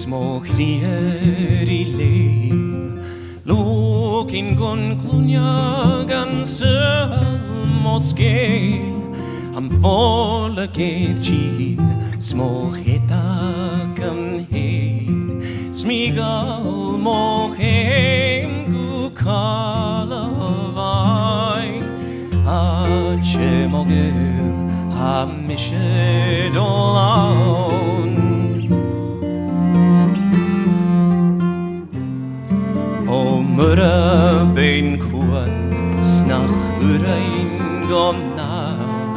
smó chridhe leum, Luiginn gon cluinneadh an ceòl mo sgeul, am fòrladh tighinn, smó cheud an fhèin, sgeul mo cheum go Càrlabhagh, Àite mo ghaoil ha cheud O Mura ben cuan snach urain gomnaf,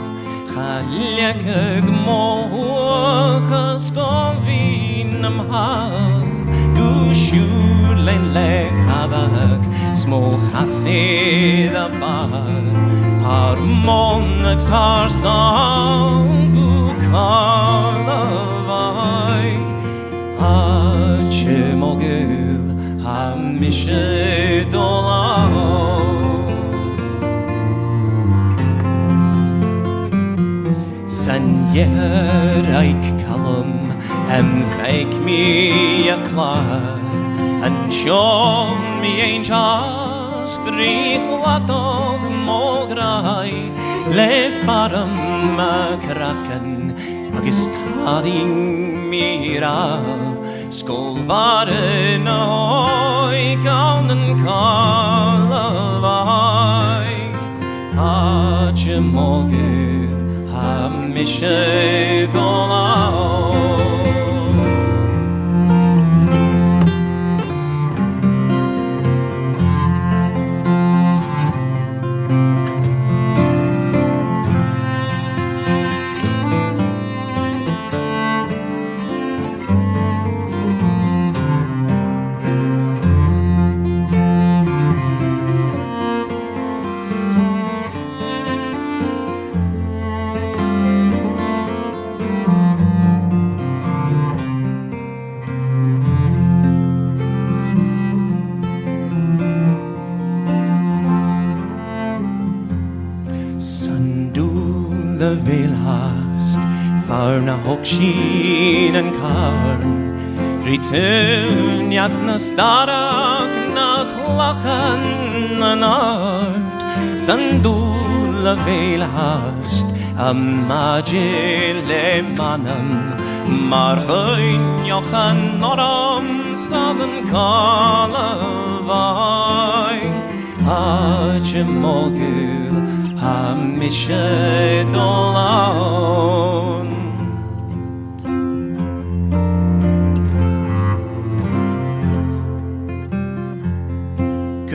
Càrlabhagh mochas gomhin am haf, Du siúlein le gabhail, smó chasedd a bar, Harmonics har song go Càrlabhagh, Àite mo ghaoil ha cheud San Rob Calum MacLeòid, an cheum ein stríchladh mo ghaoil, le faram macracan agus tighinn Mura, sgeul varin gan an Càrlabhagh, Àite mo ghaoil ha cheud Le bhéal hast, fear na thug sin an carn, cluinneadh na starach na chlachan an art, san dúil le bhéal hast, a maidin le manam, mar chuinneadh an orm san an Càrlabhagh, Àite mo ghaoil ha cheud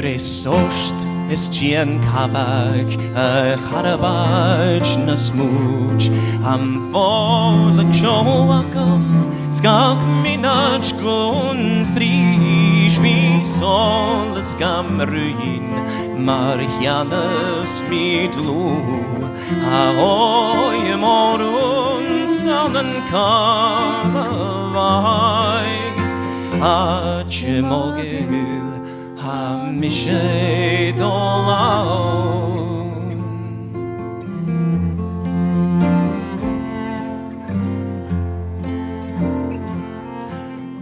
Grésost is Gian Càrlabhagh a Càrlabhagh na smúch, am fòrladh seo agam, sgeul minach gon frís, ceòl is gam Luiginn, mar cheannas míd leum, a morún san an Càrlabhagh, Àite mo ghaoil ha cheud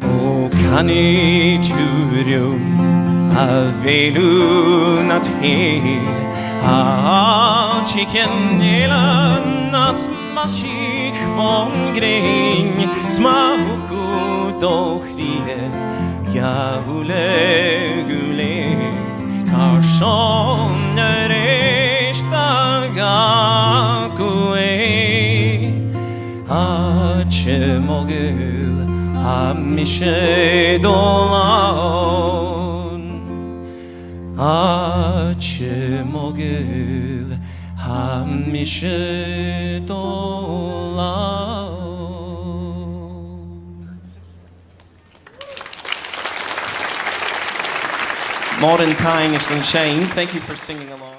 O canny túrium a bhilean at hé, a chicken elan as machich von grain, smahuku do chridhe, ghaoil carson cherished Àite mo ghaoil ha cheud Àite mo ghaoil ha cheud Modern tighinn is an Shane. Thank you for singing along.